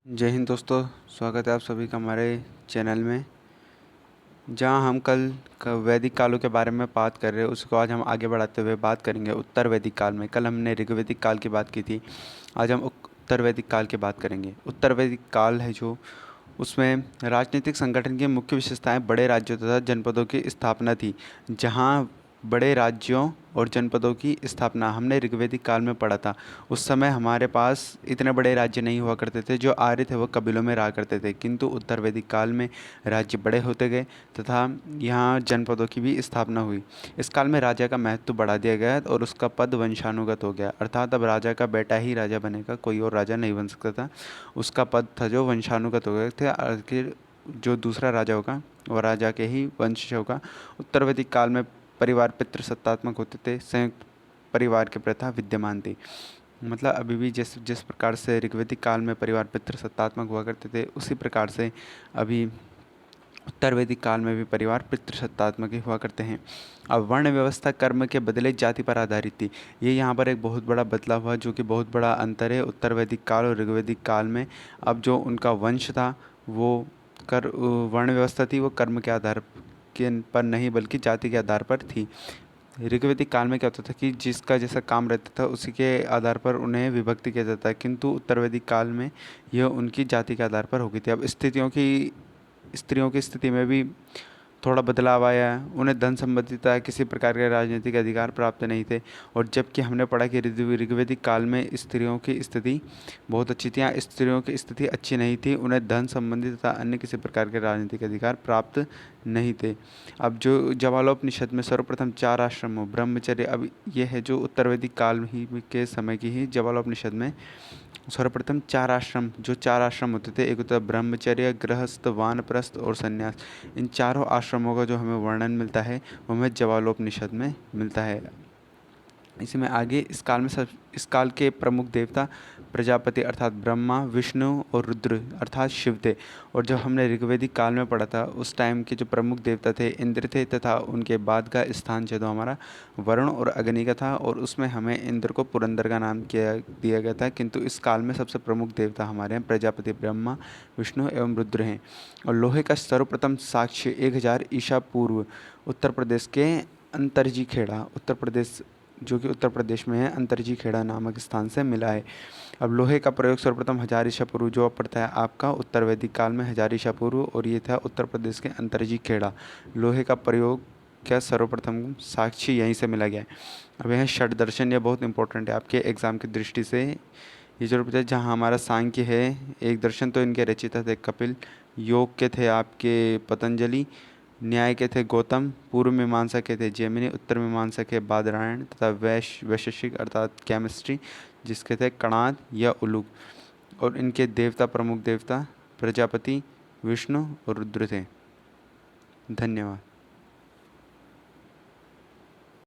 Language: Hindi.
जय हिंद दोस्तों। स्वागत है आप सभी का हमारे चैनल में, जहां हम कल वैदिक कालों के बारे में बात कर रहे हैं उसको आज हम आगे बढ़ाते हुए बात करेंगे उत्तर वैदिक काल में। कल हमने ऋग्वैदिक काल की बात की थी, आज हम उत्तर वैदिक काल की बात करेंगे। उत्तर वैदिक काल है जो, उसमें राजनीतिक संगठन की मुख्य विशेषताएं बड़े राज्यों तथा जनपदों की स्थापना थी। जहां बड़े राज्यों और जनपदों की स्थापना हमने ऋग्वैदिक काल में पढ़ा था। उस समय हमारे पास इतने बड़े राज्य नहीं हुआ करते थे, जो आर्य थे वो कबीलों में रहा करते थे, किंतु उत्तर वैदिक काल में राज्य बड़े होते गए तथा यहाँ जनपदों की भी स्थापना हुई। इस काल में राजा का महत्व बढ़ा दिया गया और उसका पद वंशानुगत हो गया, अर्थात अब राजा का बेटा ही राजा बनेगा, कोई और राजा नहीं बन सकता था। उसका पद था जो वंशानुगत हो गए थे, आखिर जो दूसरा राजा होगा वह राजा के ही वंश से होगा। उत्तर वैदिक काल में परिवार पितृसत्तात्मक होते थे, संयुक्त परिवार की प्रथा विद्यमान थी। मतलब अभी भी जिस जिस प्रकार से ऋग्वैदिक काल में परिवार पितृसत्तात्मक हुआ करते थे, उसी प्रकार से अभी उत्तर वैदिक काल में भी परिवार पितृसत्तात्मक ही हुआ करते हैं। अब वर्ण व्यवस्था कर्म के बदले जाति पर आधारित थी। ये यहाँ पर एक बहुत बड़ा बदलाव हुआ, जो कि बहुत बड़ा अंतर है उत्तर वैदिक काल और ऋग्वैदिक काल में। अब जो उनका वंश था वो कर वर्ण व्यवस्था थी, वो कर्म के आधार के पर नहीं बल्कि जाति के आधार पर थी। ऋग्वैदिक काल में क्या होता था कि जिसका जैसा काम रहता था उसी के आधार पर उन्हें विभक्ति किया जाता है, किंतु उत्तर वैदिक काल में यह उनकी जाति के आधार पर हो गई थी। अब स्त्रियों की स्थिति में भी थोड़ा बदलाव आया है। उन्हें धन संबंधित किसी प्रकार के राजनीतिक अधिकार प्राप्त नहीं थे। और जबकि हमने पढ़ा कि ऋग्वैदिक काल में स्त्रियों की स्थिति बहुत अच्छी थी, यहाँ स्त्रियों की स्थिति अच्छी नहीं थी, उन्हें धन संबंधी तथा अन्य किसी प्रकार के राजनीतिक अधिकार प्राप्त नहीं थे। अब जो जवालोपनिषद में सर्वप्रथम 4 आश्रमों ब्रह्मचर्य, अब यह है जो उत्तर वैदिक काल ही के समय की ही जवालोपनिषद में सर्वप्रथम 4 आश्रम, जो 4 आश्रम होते थे, एक होता है ब्रह्मचर्य, गृहस्थ, वानप्रस्थ और संन्यास। इन चारों आश्रमों का जो हमें वर्णन मिलता है वो हमें जवालोपनिषद में मिलता है। इसी में आगे इस काल के प्रमुख देवता प्रजापति अर्थात ब्रह्मा, विष्णु और रुद्र अर्थात शिव थे। और जब हमने ऋग्वैदिक काल में पढ़ा था उस टाइम के जो प्रमुख देवता थे इंद्र थे, तथा उनके बाद का स्थान जो हमारा वरुण और अग्नि का था, और उसमें हमें इंद्र को पुरंदर का नाम दिया गया था। किंतु इस काल में सबसे प्रमुख देवता हमारे हैं प्रजापति ब्रह्मा, विष्णु एवं रुद्र हैं। और लोहे का सर्वप्रथम साक्ष्य 1000 ईसा पूर्व उत्तर प्रदेश के अंतरजी खेड़ा, उत्तर प्रदेश जो कि उत्तर प्रदेश में है, अंतरजी खेड़ा नामक स्थान से मिला है। अब लोहे का प्रयोग सर्वप्रथम 1000 ईसा पूर्व जो पड़ता है आपका उत्तर वैदिक काल में 1000 ईसा पूर्व, और ये था उत्तर प्रदेश के अंतरजी खेड़ा। लोहे का प्रयोग क्या सर्वप्रथम साक्षी यहीं से मिला गया है। अब यह षड दर्शन, यह बहुत इंपॉर्टेंट है आपके एग्जाम की दृष्टि से। ये जरूर पता है, जहाँ हमारा सांख्य है, एक दर्शन तो इनके रचिता थे कपिल, योग के थे आपके पतंजलि, न्याय के थे गौतम, पूर्व मीमांसा के थे जैमिनी, उत्तर मीमांसा के बादरायण तथा वैशेषिक अर्थात केमिस्ट्री जिसके थे कणाद या उलूक। और इनके देवता प्रमुख देवता प्रजापति, विष्णु और रुद्र थे। धन्यवाद।